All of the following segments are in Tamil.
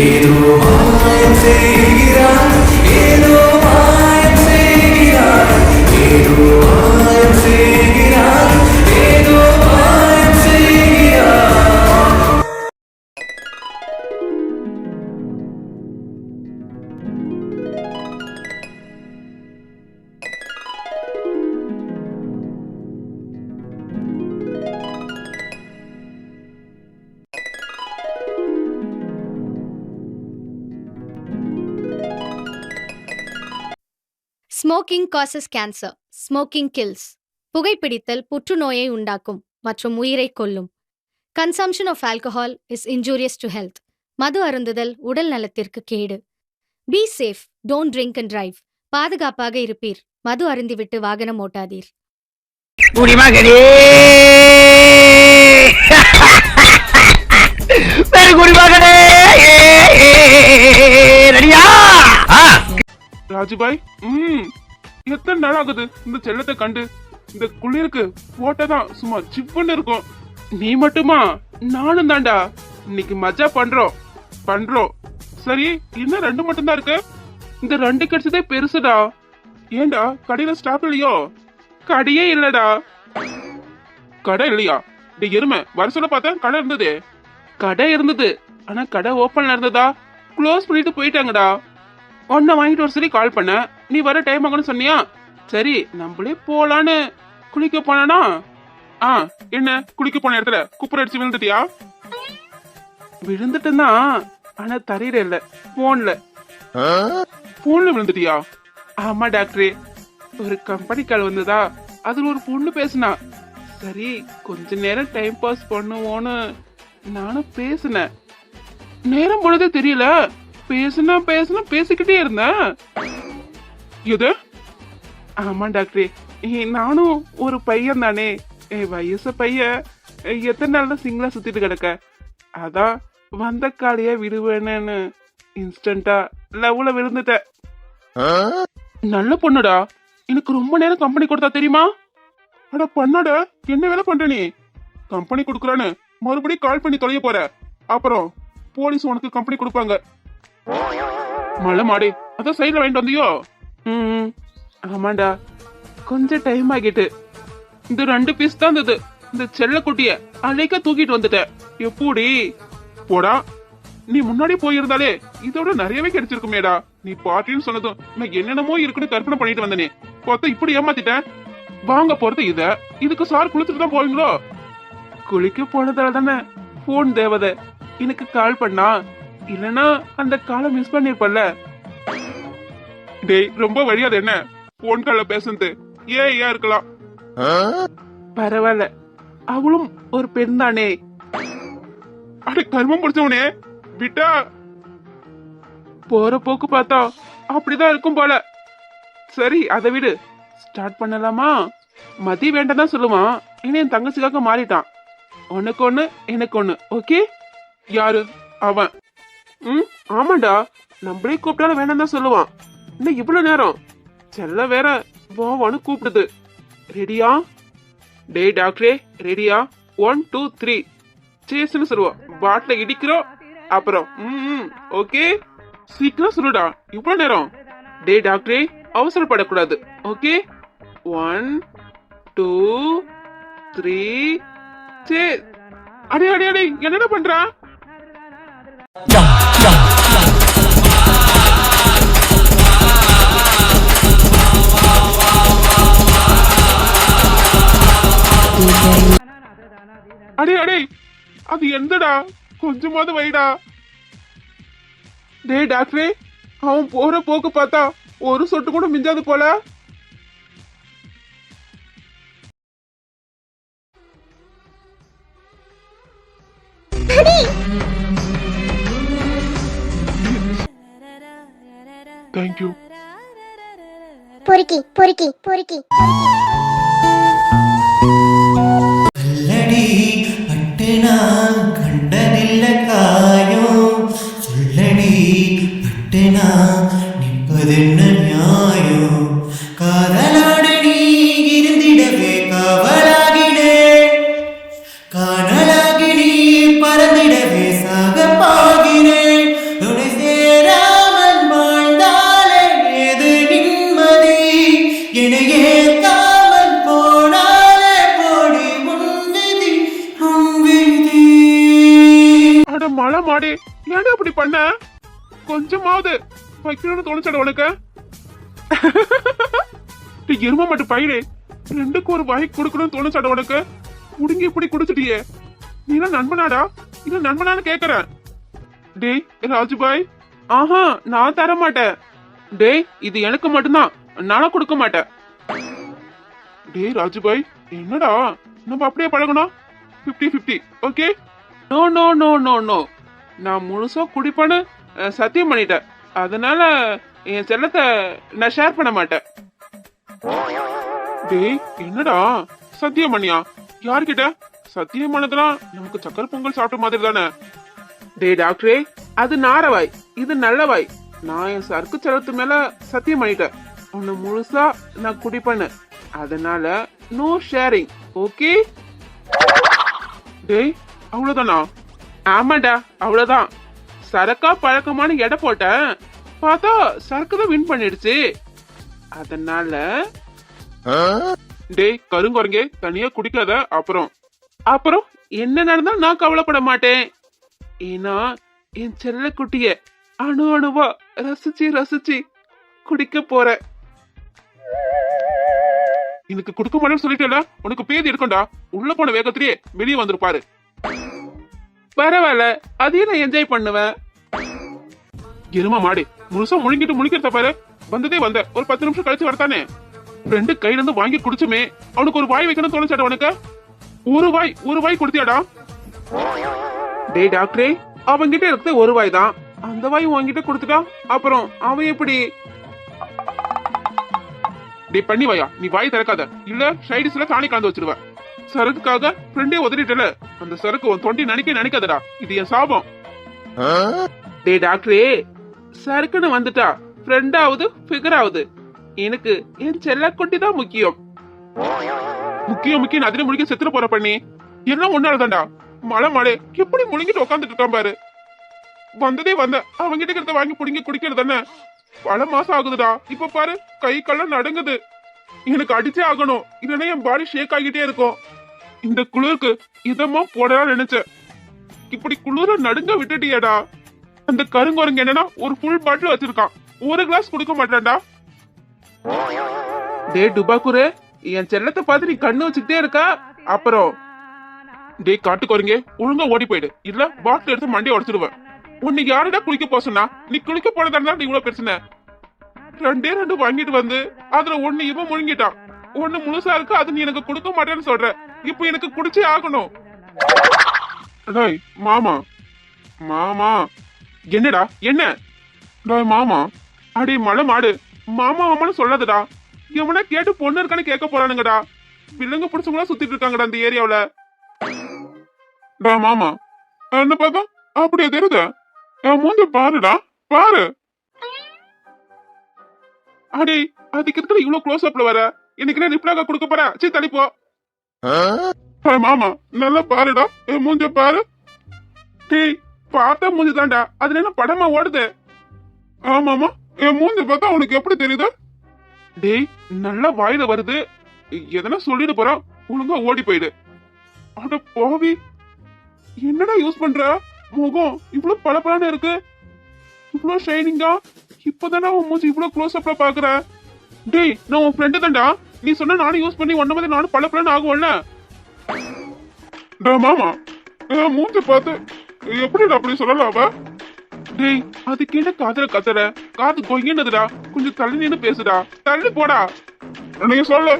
ஏதோ மாயம் செய்கிறாய், ஏதோ மாயம் செய்கிறாய், ஏதோ மாயம் செய்கிறாய், ஏதோ மாயம் செய்கிறாய். Smoking causes cancer. Smoking kills. புகைப்பிடித்தல் புற்றுநோயை உண்டாக்கும் மற்றும் உயிரை கொல்லும். Consumption of alcohol is injurious to health. மது அருந்துதல் உடல் நலத்திற்கு கேடு. Be safe, don't drink and drive. பாதுகாப்பாக இருப்பீர். மது அருந்திவிட்டு வாகனம் ஓட்டாதீர். ராஜுபாய், எத்தனை நாள் ஆகுது இந்த செல்லத்தை கண்டு? இந்த குளிருக்கு போட்டதான் சும்மா சிப்புன்னு இருக்கும். நீ மட்டுமா? நானும் தாண்டா. இன்னைக்கு மஜா பண்றோம். சரி, இன்னும் 2 மட்டும் தான் இருக்கு. இந்த 2 கிடைச்சதே பெருசுடா. ஏண்டா கடையில ஸ்டாப் இல்லையோ? கடையே இல்லடா. கடை இல்லையா? எருமை வர சொல்ல பார்த்தேன். கடை இருந்தது. ஆனா கடை ஓப்பன்ல இருந்ததா? க்ளோஸ் பண்ணிட்டு போயிட்டாங்கடா. ஒன்ன வாங்கிட்டு வர சொல்லி கால் பண்ண. நீ வர டைம் ஆகும்னு சொன்னியா? சரி நம்மளே போலான்னு குளிக்க போனா, என்ன குளிக்க போன இடத்துல குப்புற அடிச்சு விழுந்துட்டியா? விழுந்துட்டேன்னா, ஆனா தரையில இல்ல, போன்ல விழுந்துட்டியா? ஆமா டாக்டரே, ஒரு கம்பெனி கால் வந்ததா, அதுல ஒரு பொண்ணு பேசுனா. சரி கொஞ்ச நேரம் டைம் பாஸ் பண்ணுவோன்னு நானும் பேசினேன். நேரம் போனதே தெரியல. பேசிக்கிட்டே இருந்தேன். எது? ஆமா டாக்டரே, நானும் ஒரு பையன் தானே, வயசு பையன். எத்தனை நாள் தான் சிங்கிளா சுத்திட்டு கிடக்க? அதான் வந்த காலையா விடுவேன்னு இன்ஸ்டன்டா லவ்ல விழுந்துட்டேன். நல்ல பொண்ணுடா. எனக்கு ரொம்ப நேரம் கம்பெனி கொடுத்தா தெரியுமா? அட பண்ணாட, என்ன வேலை பண்ற நீ? கம்பெனி கொடுக்குறான்னு மறுபடியும் கால் பண்ணி தொலைய போற. அப்புறம் போலீஸ் உனக்கு கம்பெனி கொடுப்பாங்க. மழை மாடி, அதான் சைட்ல வாங்கிட்டு வந்தியோ? ஆமாண்டா, கொஞ்சம் டைம் ஆகிட்டு. இந்த 2 பீஸ் தான் இருந்தது. இந்த செல்ல குட்டிய அழைக்க தூக்கிட்டு வந்துட்டேன். எப்படி போடா, நீ முன்னாடி போயிருந்தாலே இதோட நிறையவே கிடைச்சிருக்குமேடா. நீ பார்ட்டின்னு சொன்னதும் நான் என்னென்னமோ இருக்குன்னு கற்பனை பண்ணிட்டு வந்தனே, பார்த்தா இப்படி ஏமாத்திட்டேன். வாங்க போறது இதுக்கு சார் குளிச்சுட்டு தான் போவீங்களோ? குளிக்க போனதால தானே போன் தேவதை எனக்கு கால் பண்ணா. இல்லனா அந்த காலை மிஸ் பண்ணிருப்பல்ல. டேய், ரொம்ப வழியாது என்ன போன் கால்ல பேசுறது? ஏன் இருக்கலாம். பரவாயில்ல, அவளும் ஒரு பெண் தானே. அட கர்மம் முடிச்சவனே, விட்டா போற போக்கு பார்த்தா அப்படிதான் இருக்கும் போல. சரி அதை விடு, ஸ்டார்ட் பண்ணலாமா? மதி வேண்டாம் தான் சொல்லுவான். இனி என் தங்கச்சிக்காக மாறிட்டான். உனக்கு ஒண்ணு எனக்கு ஒண்ணு. ஓகே? யாரு அவன்? ஆமாண்டா, நம்மளே கூப்பிட்டாலும் வேணாம் தான் சொல்லுவான். இன்னும் இவ்வளவு நேரம் செல்ல வேற வாவான்னு கூப்பிடுது. ரெடியா? டேய் டாக்டரே, ரெடியா? 1 2 3 சேஸ்ன்னு சொல்லுவான். பாட்டில இடிக்கிறோம். அப்புறம் ஓகே, சீக்கிரம் சொல்லுடா, இவ்வளவு நேரம். டேய் டாக்டரே, அவசரப்படக்கூடாது. ஓகே? 1 2 3 சே. அடே என்னடா பண்ற? அடே அது எந்தடா? கொஞ்சமாவது வைடா. டேய் டாக்டரே, அவன் போற போக்கு பார்த்தா ஒரு சொட்டு கூட மிஞ்சாது போல. தேங்க்யூ. பொறுக்கி பொறுக்கி பொறுக்கி அல்லடி பட்டுனா கண்டதில்ல காயம், சொல்லடி பட்டுனா நிற்பதென்ன நியாயம்? காதலாடு நீ இருந்திடவே காவலாகினே, காணலாகி நீ பறந்திடவே சாக பாகினேன். மழை மாடி ஏன்டா அப்படி பண்ண? கொஞ்சமாவது வைக்கணும்னு தோணுச்சாட உனக்கு? எரும மட்டும் பயிரே, ரெண்டுக்கு ஒரு வாய் கொடுக்கணும்னு தோணுச்சாட உனக்கு? குடுங்கி இப்படி குடிச்சிட்டியே, நீ எல்லாம் நண்பனாடா? இல்ல நண்பனான்னு கேக்குறேன். டேய் ராஜுபாய், ஆஹா நான் தர மாட்டேன். டேய் இது எனக்கு மட்டும்தான், நானும் கொடுக்க மாட்டேன். டேய் ராஜுபாய், என்னடா நம்ம அப்படியே பழகணும்? 50-50 okay? No no no no no, நான் முழுசா குடிப்பேன்னு சத்தியம் பண்ணிட்டேன். அதனால என் செல்லத்தை நான் ஷேர் பண்ண மாட்டேன். டேய் என்னடா சத்தியம் பண்ணியா? யார்கிட்ட சத்தியம் பண்ணதெல்லாம் நமக்கு சக்கரை பொங்கல் சாப்பிட்ட மாதிரி தானே? டேய் டாக்டரே, அது நாரவாய், இது நல்லவாய். நான் என் சரக்கு செலத்து மேல சத்தியம் பண்ணிட்டேன். உன்னை முழுசா நான் குடிப்பேன்னு. அதனால நோ ஷேரிங் ஓகே? டேய் அவ்வளவுதானா? ஆமாடா அவ்வளவுதான். சரக்கா பழக்கமான எடை போட்டேன், பார்த்தா சரக்கு தான் வின் பண்ணிடுச்சு. அதனால டேய் கருங்குரங்கே, தனியா குடிக்காத. அப்புறம் என்ன நடந்தா நான் கவலைப்பட மாட்டேன். ஏன்னா என் செல்ல குட்டிய அணு அணுவா ரசிச்சு ரசிச்சு குடிக்க போறேன். எனக்கு கொடுக்க மாட்டேன்னு சொல்லிட்டேல, உனக்கு பேதி இருக்கும்டா. உள்ள போன வேகத்திலேயே வெளியே வந்துருப்பாரு. பரவாயில்ல, அதையும் நான் என்ஜாய் பண்ணுவேன். எருமா மாடி, முழுசா முழுங்கிட்டு பாரு. வந்ததே வந்த ஒரு 10 நிமிஷம் கழிச்சு வரத்தானே. ஃப்ரெண்டு கையில இருந்து வாங்கி குடிச்சுமே, அவனுக்கு ஒரு வாய் வைக்கணும்னு தோணுச்சாடா உனக்கு? ஒரு வாய் கொடுத்தியாடா? டேய் டாக்டரே, அவன்கிட்ட இருக்கிறது ஒரு வாய் தான், அந்த வாய் வாங்கிட்டு கொடுத்துட்டா அப்புறம் அவன் எப்படி? டேய் பண்ணி வாயா, நீ வாய் திறக்காத, இல்ல சைடிஸ்ல தானே கலந்து வச்சிருவ. சரக்குக்காக ஃப்ரெண்டே உதறிட்டல, அந்த சரக்கு உன் தொண்டி நினைக்காதடா, இது என் சாபம். டேய் டாக்டரே, சரக்குன்னு வந்துட்டா ஃப்ரெண்டாவது ஃபிகர் ஆகுது. எனக்கு என் செல்ல குட்டி தான் முக்கியம். முக்கியம் அதிலே முழுக்க செத்துற போற பண்ணி எல்லாம் ஒன்னாலதான்டா. மழை எப்படி முழுங்கிட்டு உட்காந்துட்டு இருக்கான் பாரு. வந்ததே வந்த அவங்கிட்ட இருக்கிறத வாங்கி புடிங்கி குடிக்கிறது தானே. பல மாசம் ஆகுதுடா. இப்ப பாரு, கை கல்லாம் நடுங்குது. எனக்கு அடிச்சே ஆகணும், இல்லைன்னா என் பாடி ஷேக் ஆகிட்டே இருக்கும். இந்த குளிருக்கு இதமா போடலாம் நினைச்சேன், இப்படி குளிர நடுங்க விட்டுட்டியாடா. அந்த கருங்குரங்கு என்னன்னா ஒரு ஃபுல் பாட்டில் வச்சிருக்கான், ஒரு கிளாஸ் குடுக்க மாட்டான்டா. டே டுபாக்குரு, என் செல்லத்தை பார்த்து நீ கண்ணு வச்சுக்கிட்டே இருக்கா. அப்புறம் டே காட்டுக்குரங்கே, ஒழுங்கா ஓடி போயிடு, இல்ல பாட்டில் எடுத்து மண்டியை உடச்சிடுவேன். உன்னை யாருடா குளிக்க போக சொன்னா? நீ குளிக்க போனதால நீ இவ்வளவு பிரச்சனை. 2 வாங்கிட்டு வந்து அதுல ஒண்ணு இவன் முழுங்கிட்டான், ஒண்ணு முழுசா இருக்கு, அது நீ எனக்கு கொடுக்க மாட்டேன்னு சொல்ற. இப்ப எனக்கு குடிச்சே ஆகணும். டேய் மாமா, என்னடா என்ன? டேய் மாமா, அடி மழை மாடு, மாமான்னு சொல்லாதடா. எவனா கேட்டு பொண்ணு இருக்கான்னு கேட்க போறானுங்கடா. பிள்ளைங்க பிடிச்சவங்களா சுத்திட்டு இருக்காங்கடா இந்த ஏரியாவுல. டா மாமா, என்ன பார்த்தா அப்படியே தெரியுது? மூஞ்ச பாருடா, பாரு. அடி அதுக்கு இருக்கிற இவ்வளவு க்ளோஸ் அப்ல வர, எனக்கு என்ன ரிப்ளாக கொடுக்க போற? சீ தள்ளிப்போ. மாமா நல்லா பாருடா, மூஞ்ச பாரு. டேய் பார்த்தா மூஞ்சி தான்டா, அதுல என்ன படமா ஓடுது? ஆமாமா, என் மூஞ்சி பார்த்தா உனக்கு எப்படி தெரியுது? டேய் நல்லா வாயில வருது, எதனா சொல்லிட்டு போறான், ஒழுங்கா ஓடி போயிடு. அட போவி, என்னடா யூஸ் பண்ற? முகம் இவ்வளவு பளபளன்னு இருக்கு, இவ்வளவு ஷைனிங்கா. இப்பதானே உன் மூஞ்சி இவ்வளவு க்ளோஸ் அப்ல பாக்குற. டேய் நான் உன் ஃப்ரெண்டு தான்டா, நீ சொன்னா நானும் யூஸ் பண்ணி ஒன்ன மாதிரி நானும் பளபளன்னு ஆகும்ல. டா மாமா, மூஞ்சி பார்த்து எப்படிடா அப்படி சொல்லலாவ? டேய் அதுக்கு என்ன காதுல கத்துற? காது கொங்கினதுடா, கொஞ்சம் தள்ளி நின்னு பேசுடா. தள்ளி போடா. நீங்க சொல்ல,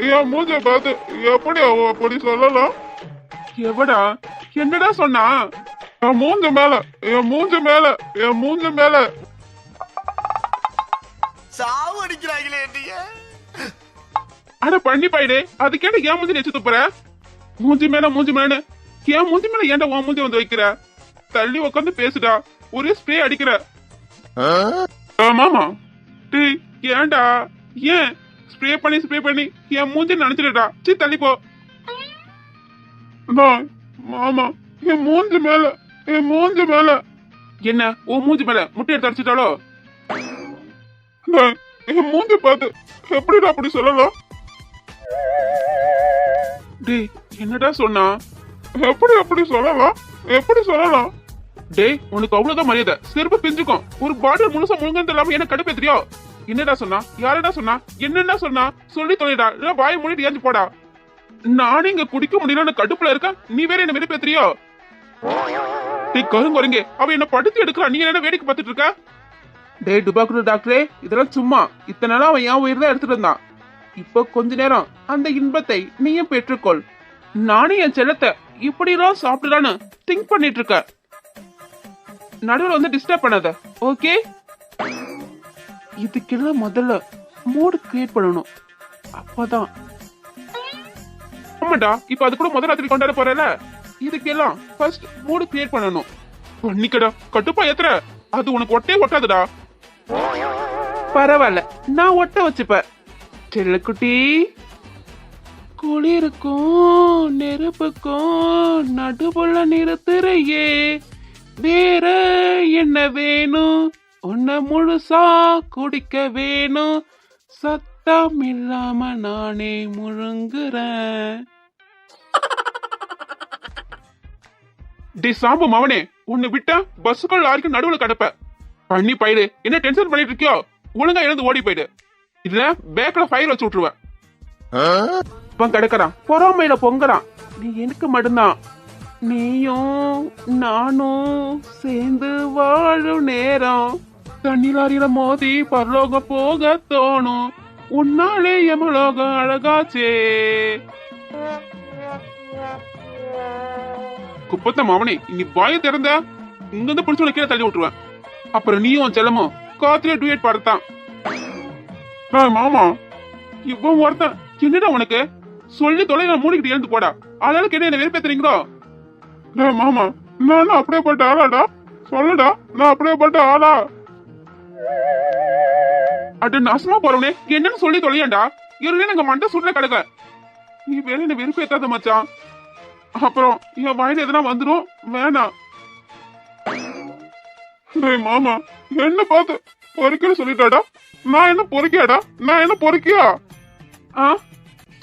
என் மூஞ்ச பார்த்து எப்படி அப்படி சொல்லலாம்? எவடா என்னடா சொன்னா? என் மூஞ்ச மேல சாவு அடிக்கிறாங்களே. அட பண்ணி பாயிடே, அதுக்கேட்ட ஏன் மூஞ்சி நெச்சு துப்புற? மூஞ்சி மேல என் மூஞ்சி மேல ஏன்டா உன் மூஞ்சி வந்து வைக்கிற? தள்ளி உட்காந்து பேசுடா, ஒரே ஸ்ப்ரே அடிக்கிற. மாமா டேய் ஏன்டா, ஏன் ஸ்ப்ரே பண்ணி என் மூஞ்சி நினைச்சிடா. சீ தள்ளி போ. மாமா என் மூஞ்சி மேல என்ன? உன் மூஞ்சி மேல முட்டை எடுத்து அடிச்சிட்டாலோ? என் மூஞ்சி பார்த்து எப்படிடா அப்படி சொல்லலாம்? டேய் என்னடா சொன்னா? எப்படி சொல்லலாம்? டேய் உனக்கு அவ்வளவுதான் மரியாதை, செருப்பு பிஞ்சுக்கும். ஒரு பாட்டில் முழுசா முழுங்கன்னு இல்லாம என்ன கடுப்பேத்திரியோ? என்னடா சொன்னா, யாரடா சொன்னா, என்னடா சொன்னா சொல்லி தொலைடா, இல்ல வாயை மூடிட்டு ஏஞ்சி போடா. நானும் இங்க குடிக்க முடியல கடுப்புல இருக்க, நீ வேற என்ன வெறுப்பேத்திரியோ? டேய் கருங்குரங்கே, அவ என்ன படுத்து எடுக்கிறா, நீ என்ன வேடிக்கை பார்த்துட்டு இருக்க? டேய் டுபாக்குரு டாக்டரே, இதெல்லாம் சும்மா. இத்தனை நாளா அவன் என் உயிர் தான் எடுத்துட்டு இருந்தான். இப்போ கொஞ்ச நேரம் அந்த இன்பத்தை நீயும் பெற்றுக்கொள். நானும் என் செல்லத்தை இப்படிலாம் சாப்பிடலான்னு திங்க் பண்ணிட்டு இருக்க. நடுவில் வந்து டிஸ்டர்ப் பண்ணாத, ஓகே? இதுக்கெல்லாம் முதல்ல மூடு கிரியேட் பண்ணணும், அப்பதான். ஆமாடா, இப்ப அது கூட முதல் ராத்திரி கொண்டாட போறல, இதுக்கெல்லாம் ஃபர்ஸ்ட் மூடு கிரியேட் பண்ணணும். பண்ணிக்கடா, கட்டுப்பா ஏத்துற, அது உனக்கு ஒட்டே ஒட்டாதுடா. பரவாயில்ல, நான் ஒட்ட வச்சுப்பேன். செல்லக்குட்டி, குளிருக்கும் நெருப்புக்கும் நடுவுல நிறுத்துறையே, வேற என்ன வேணும், உன்னை முழுசா குடிக்க வேணும், சத்தம் இல்லாம நானே முழுங்குறேன். டி சாம்பு மவனே, உன்னை விட்டா பஸ்ஸுக்குள் லாரிக்கு நடுவுல கடப்ப. பண்ணி போயிடு, என்ன டென்ஷன் பண்ணிட்டு இருக்கியோ? ஒழுங்கா எழுந்து ஓடி போயிடு, இல்ல பேக்ல ஃபயர் வச்சு விட்டுருவேன். கிடக்குறான் பொறாமையில பொங்குறான், நீ எனக்கு மட்டும்தான். நீயும் நானும் சேர்ந்து வாழும் நேரம், தண்ணி லாரியில மோதி பரலோகம் போக தோணும், உன்னாலே எமலோகம் அழகாச்சே. குப்பத்த மாவனே, நீ வாய திறந்த இங்க இருந்து பிடிச்சு கீழே தள்ளி விட்டுருவேன். அப்புறம் நீயும் செல்லமும் காத்திலே டூயட் பாடத்தான். மாமா இவன் ஒருத்தன், என்னடா உனக்கு சொல்லி தொலை, நான் மூடிக்கிட்டு எழுந்து போடா. ஆளாளுக்கு என்ன வெறுப்பேத்துறீங்களோ? மாமா நான் அப்படியேப்பட்ட ஆளாடா, சொல்லுடா, நான் அப்படியேப்பட்ட ஆளா? அட நாசமா போறவனே, என்னன்னு சொல்லி தொலையாண்டா, இவருனே நாங்க மண்டை சுடுற கிடக்க. நீ வேற என்ன வெறுப்பேத்தாத மச்சான், அப்புறம் என் வாயில எதனா வந்துடும், வேணாம். மாமா என்ன பார்த்து பொறுக்கன்னு சொல்லிட்டாடா, நான் என்ன பொறுக்கியாடா, நான் என்ன பொறுக்கியா?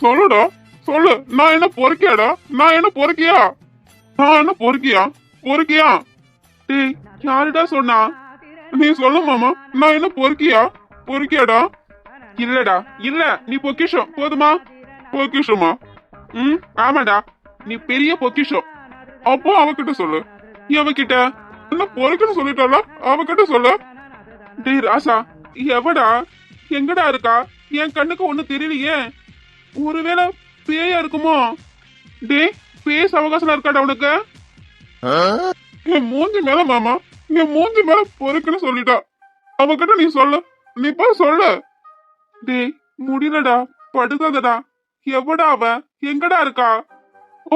சொல்லுடா சொல்லு, நான் என்ன பொறுக்கியாடா, நான் என்ன பொறுக்கியா, நான் என்ன பொறுக்கியா, பொறுக்கியா? டேய் யாருடா சொன்னா? நீ சொல்லு மாமா, நான் என்ன பொறுக்கியா, பொறுக்கியாடா? இல்லடா இல்ல, நீ பொக்கிஷம் போதுமா? பொக்கிஷமா? ஆமாடா, நீ பெரிய பொக்கிஷம். அப்போ அவகிட்ட சொல்லு. அவகிட்ட என்ன பொறுக்குன்னு சொல்லிட்டால, அவகிட்ட சொல்லு. டேய் ராசா, எவடா எங்கடா இருக்கா? என் கண்ணுக்கு ஒண்ணு தெரியலையே, ஒருவேளை பேயா இருக்குமோ? டேய் பேச அவகாசம் இருக்காடா உனக்கு? என் மூஞ்சி மேல மாமா, என் மூஞ்சி மேல பொறுக்குன்னு சொல்லிட்டா, அவகிட்ட நீ சொல்லு, நீ போய் சொல்லு. டேய் முடியலடா, படுதாதடா. எவடா அவ, எங்கடா இருக்கா?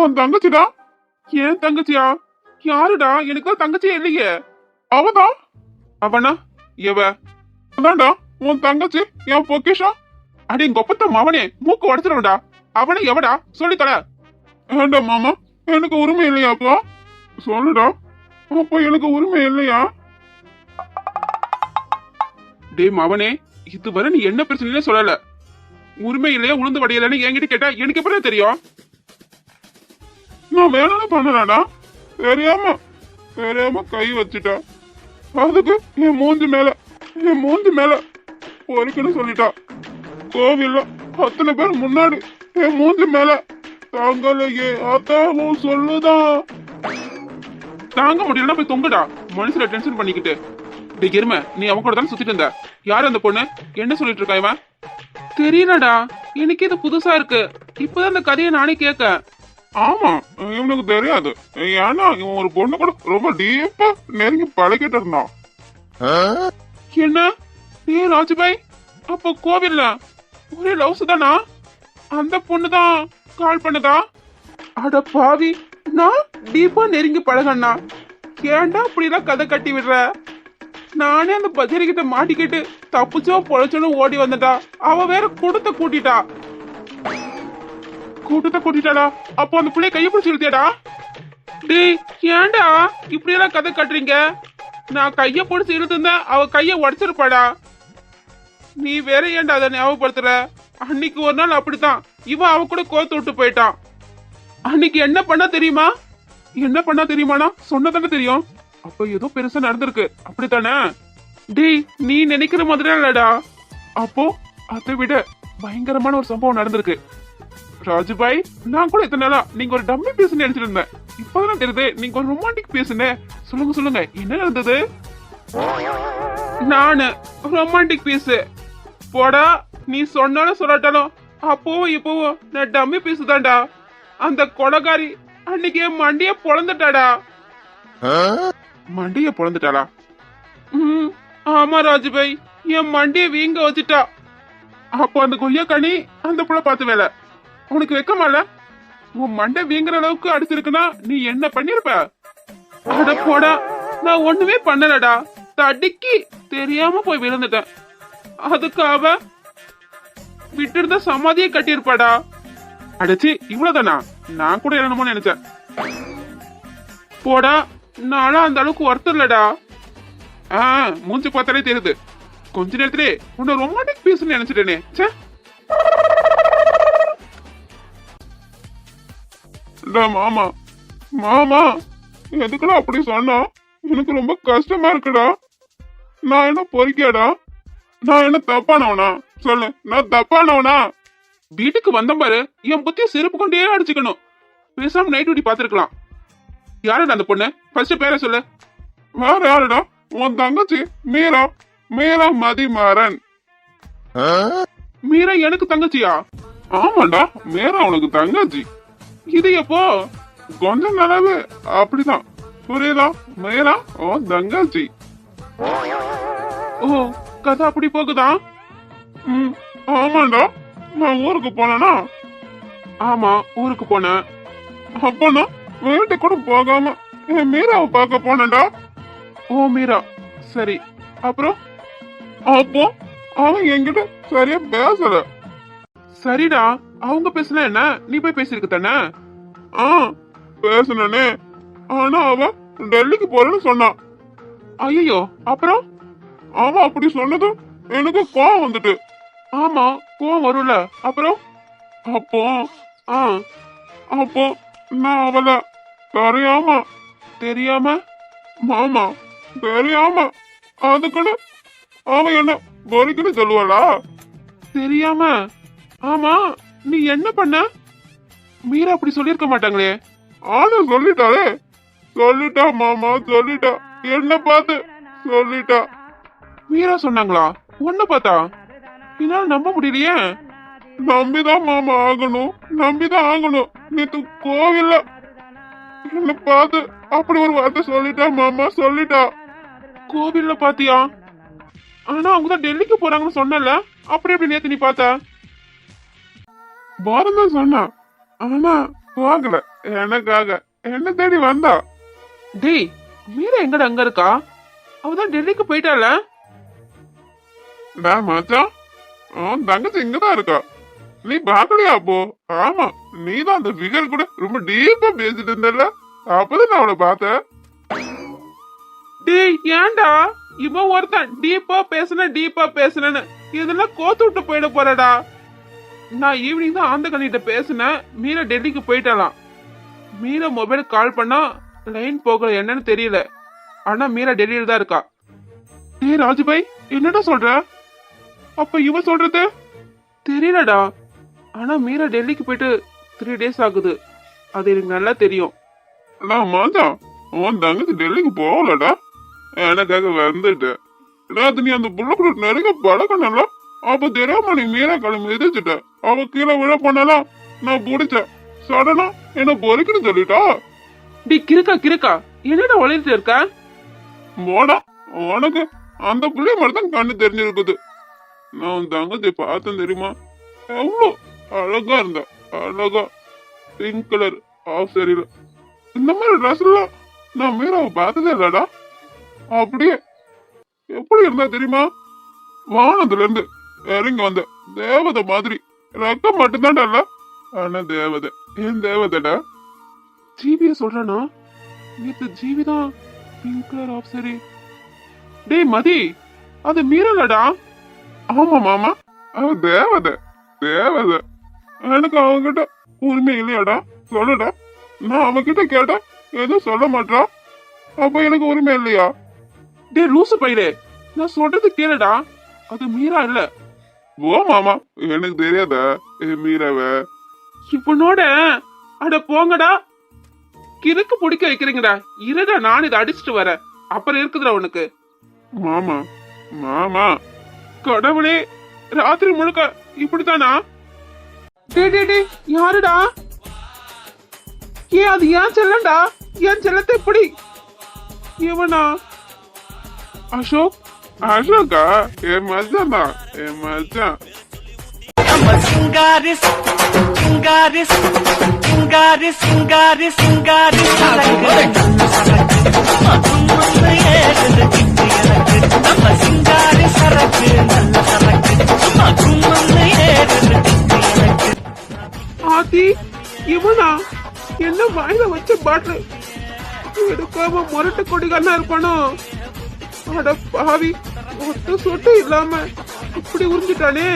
உன் தங்கச்சிடா. ஏன் தங்கச்சியா? யாருடா? எனக்கு தங்கச்சியே இல்லையே. அவதான். அவனா? எவ? அதான்டா உன் தங்கச்சி, என் பொக்கிஷம். அடி கொப்பத்த மவனே, மூக்கு உடச்சிடும்டா. அவனை எவடா சொல்லி தர. ஏண்டா மாமா, எனக்கு உரிமை இல்லையாப்பா? சொல்லுடா. அப்போ எனக்கு உரிமை இல்லையா? டே மவனே, இதுவரை நீ என்ன பிரச்சனையே சொல்லல. உரிமை இல்லையா உளுந்து வடையலன்னு என்கிட்ட கேட்டா எனக்கு எப்படி தெரியும்? நான் வேலை பண்ணலாடா, தெரியாம தெரியாம கை வச்சுட்டா, அதுக்கு என் மூஞ்சி மேல பொறுக்குன்னு சொல்லிட்டா. கோவில்ல அத்தனை பேர் முன்னாடி என் மூஞ்சி மேல தாங்கலையே, அத்தாவும் சொல்லுதான். தாங்க முடியலன்னா போய் தொங்குடா, மனுஷனை டென்ஷன் பண்ணிக்கிட்டு. டேய் எருமை, நீ அவன் கூட தானே சுத்திட்டு இருந்த. யாரு அந்த பொண்ணு? என்ன சொல்லிட்டு இருக்கா இவன்? தெரியலடா, எனக்கு இது புதுசா இருக்கு. இப்பதான் இந்த கதையை நானே கேட்க. ஆமா, இவனுக்கு தெரியாது. ஏன்னா இவன் ஒரு பொண்ணு கூட ரொம்ப டீப்பா நெருங்கி பழகிட்டு இருந்தான். என்ன? ஏ ராஜுபாய், அப்போ கோவில்ல ஒரே லவ்ஸ் தானா? அந்த பொண்ணுதான் கால் பண்ணதா? அட பாவி, நான் டீப்பா நெருங்கி பழகண்ணா. ஏன்டா அப்படிலாம் கதை கட்டி விடுற? நானே அந்த பஜாரி கிட்ட மாட்டிக்கிட்டு தப்புச்சோ பொழைச்சோன்னு ஓடி வந்துட்டா. அவ வேற கூட்டத்தை கூட்டிட்டாடா. அப்போ அந்த பிள்ளைய கையை பிடிச்சி இழுத்தியாடா? டேய் ஏன்டா இப்படி எல்லாம் கதை கட்டுறீங்க? நான் கைய பிடிச்சி இழுத்துருந்தா அவ கைய உடச்சிருப்பாடா. நீ வேற ஏன்டா அதை ஞாபகப்படுத்துற? அன்னைக்கு ஒரு நாள் அப்படித்தான், இவன் அவ கூட கோத்து விட்டு போயிட்டான். அன்னைக்கு என்ன பண்ணா தெரியுமா? என்ன பண்ணா தெரியுமாண்ணா? சொன்னதானே தெரியும். அப்ப ஏதோ பெருசா நடந்திருக்கு அப்படித்தானே? டேய், நீ நினைக்கிற மாதிரி இல்லடா. அப்போ அதை விட பயங்கரமான ஒரு சம்பவம் நடந்திருக்கு. ராஜுபாய், நான் கூட இத்தனை நாளா நீங்க ஒரு டம்மி பீஸ் நினைச்சிட்டு இருந்தேன். இப்பதான் தெரியுது நீங்க ஒரு ரொமான்டிக் பீஸ்னு. சொல்லுங்க சொல்லுங்க, என்ன நடந்தது? நானு ரொமான்டிக் பீஸ்? போடா, நீ சொன்னாலும் சொல்லாட்டாலும் அப்பவும் இப்பவும் நான் டம்மி பீஸ் தான்டா. அந்த கொலகாரி அன்னைக்கு என் மண்டிய பொழந்துட்டாடா. மண்டிய பொழந்துட்டாளா? ஆமா ராஜுபாய், என் மண்டிய வீங்க வச்சுட்டா. அப்போ அந்த கொய்யாக்கனி அந்த புள்ள பார்த்து வேலை. உனக்கு வெக்கமால? உன் மண்டை வீங்குற அளவுக்கு அடிச்சிருக்குன்னா நீ என்ன பண்ணிருப்ப? அட போடா, நான் ஒண்ணுமே பண்ணலடா. தடிக்கி தெரியாம போய் விழுந்துட்டேன். அதுக்கு அவ விட்டு இருந்த சமாதியை கட்டியிருப்பாடா. அடச்சி, இவ்வளவுதானா? நான் கூட என்னமோ நினைச்சேன். போடா, நானும் அந்த அளவுக்கு ஒருத்தர்லடா. மூஞ்சி பார்த்தாலே தெரியுது. கொஞ்ச நேரத்திலே உன்னை ரொமான்டிக் பீஸ் நினைச்சிட்டேனே. மாமா மாமா, எதுக்குடா அப்படி சொன்னா? எனக்கு ரொம்ப கஷ்டமா இருக்குடா. நான் என்ன பொறுக்கியாடா? நான் என்ன தப்பானவனா? சொல்லு, நான் தப்பானவனா? வீட்டுக்கு வந்த பாரு, என் புத்திய செருப்பு கொண்டே அடிச்சுக்கணும். பேசாம நைட் டியூட்டி பாத்துருக்கலாம். யாருடா அந்த பொண்ணு? ஃபர்ஸ்ட் பேரை சொல்லு. வேற யாருடா? உன் தங்கச்சி மீரா. மீரா மதிமாறன். மீரா எனக்கு தங்கச்சியா? ஆமாண்டா, மீரா உனக்கு தங்கச்சி. இது எப்போ? கொஞ்ச நாளாவே அப்படிதான். புரியுதா? மீரா உன் தங்கச்சி. ஓ, கதை அப்படி போகுதா? ஆமாண்டா, நான் ஊருக்கு போனேனா? ஆமா, ஊருக்கு போனேன். அப்பனா வீட்டுக்கு கூட போகாம என் மீராவை பார்க்க போனேன்டா. ஓ மீரா, சரி. அப்புறம்? அப்போ அவன் என்கிட்ட சரியா பேசல. சரிடா, அவங்க பேசுனா என்ன, நீ போய் பேசிருக்க தானே? பேசுனே. ஆனா அவன் டெல்லிக்கு போறேன்னு சொன்னான். ஐயோ, அப்புறம்? அவன் அப்படி சொன்னதும் எனக்கு கோவம் வந்துட்டு. ஆமா, கோவம் வரும்ல. அப்புறம்? அப்போ அப்போ நான் அவளை தெரியாம மாமா தெரியாம அதுக்குன்னு அவன் என்ன பொறிக்குன்னு சொல்லுவாளா? தெரியாம? ஆமா, நீ என்ன பண்ண? மீரா அப்படி சொல்லிருக்க மாட்டாங்களே. ஆனா சொல்லிட்டாளே. சொல்லிட்டா மாமா, சொல்லிட்டா. என்ன பார்த்து சொல்லிட்டா. மீரா சொன்னாங்களா? உன்ன பார்த்தா? என்னால நம்ப முடியலையே. நம்பிதான் மாமா ஆகணும், நம்பிதான் ஆகணும். நேத்து கோவில்ல என்ன பார்த்து அப்படி ஒரு வார்த்தை சொல்லிட்டா மாமா, சொல்லிட்டா. கோவில்ல பாத்தியா? ஆனா அவங்கதான் டெல்லிக்கு போறாங்கன்னு சொன்னல, அப்படி எப்படி நேத்து நீ பார்த்த? பாரதம் சொன்னா, ஆனா போகல. எனக்காக என்ன தேடி வந்தா. டேய், மீரா எங்கட அங்க இருக்கா? அவதான் டெல்லிக்கு போயிட்டால. மச்சான், அவன் தங்கச்சி இங்கதான் இருக்கா. நீ பாக்கலையா? அப்போ ஆமா, நீதான் அந்த ஃபிகர் கூட ரொம்ப டீப்பா பேசிட்டு இருந்தல, அப்பதான் நான் அவளை பார்த்தேன். டேய், ஏன்டா இவன் ஒருத்தன் டீப்பா பேசுனேன்னு இதெல்லாம் கோத்து விட்டு போயிட போறடா. நான் ஈவினிங் தான் ஆந்த கண்ணிட்ட பேசினேன். மீரா டெல்லிக்கு போயிட்டாலாம். மீரா மொபைல் கால் பண்ணா லைன் போகல, என்னன்னு தெரியல. ஆனா மீரா டெல்லியில தான் இருக்கா. டேய் ராஜுபாய், என்னடா சொல்ற? அப்ப இவன் சொல்றது தெரியலடா. ஆனா மீரா டெல்லிக்கு போயிட்டு 3 days ஆகுது. அது எனக்கு நல்லா தெரியும். மாதான் உன் தங்கச்சி டெல்லிக்கு போகலடா, எனக்காக வந்துட்டு. நீ அந்த புள்ள கூட நெருங்க பழக்கணும்ல. அப்ப தெரியாம நீ மீரா கிளம்பி எதிர்த்துட்ட. அவ கீழே விழ பண்ணலாம், நான் பிடிச்சேன். சடனா என்ன பொறிக்கணும் சொல்லிட்டா. டி கிறுக்கா, என்னடா வளையிட்டு இருக்க? மோடா, உனக்கு அந்த புள்ளைய மட்டும் கண்ணு தெரிஞ்சிருக்குது. நான் உன் தங்கச்சி பார்த்தேன் தெரியுமா? எவ்வளவு அழகா இருந்தா. அழகா பிங்க் கலர் ஆஃப் சரியில. இந்த மாதிரி ட்ரெஸ் எல்லாம் நான் மீராவை பார்த்ததே இல்லடா. அப்படியே எப்படி இருந்தா தெரியுமா? வானத்துல இருந்து இறங்கி வந்த தேவதை மாதிரி. ரக்கம் மட்டும்தான்டா இல்ல, ஆனா தேவதை. ஏன் தேவதைடா? ஜீவிய சொல்றானா? நேத்து ஜீவிதான் பிங்க் கலர் ஆஃப் சரி. டேய் மதி, அது மீறலடா. ஆமா மாமா, அவ தேவதை. எனக்கு அவங்கிட்ட உரிமை இல்லையாடா? சொல்லுடா. நான் அவகிட்ட கேட்டா எதுவும் சொல்ல மாட்டா. அப்ப எனக்கு உரிமை இல்லையா? டே லூசு பையலே, நான் சொல்றது கேளுடா. அது மீரா இல்ல. ஓ மாமா, எனக்கு தெரியாத மீராவ இவனோட. அட போங்கடா, கிறுக்கு பிடிக்க வைக்கிறீங்கடா. இருடா, நான் இதை அடிச்சுட்டு வரேன், அப்புறம் இருக்குதுடா உனக்கு. மாமா மாமா, கடவுளே, ராத்திரி முழுக்க இப்படித்தானா? டே டே டே, யாருடா? ஏன் அது ஏன் செல்லண்டா? என் செல்லத்தை இப்படி இவனா? அசோக், அசோகா? என் மச்சான் தான், என் மச்சான். நம்ம சிங்காரி சிங்காரி சிங்காரி சிங்காரி சிங்காரி நம்ம சிங்காரி சரக்கு நல்ல சரக்கு ஆத்தி, இவனா? என்ன வாயில வச்ச பாட்டில் எடுக்காம முரட்டு கொடிகாரனா இருப்பானோ? அட பாவி, ஒத்த சொட்டு இல்லாம இப்படி உறிஞ்சிட்டானே.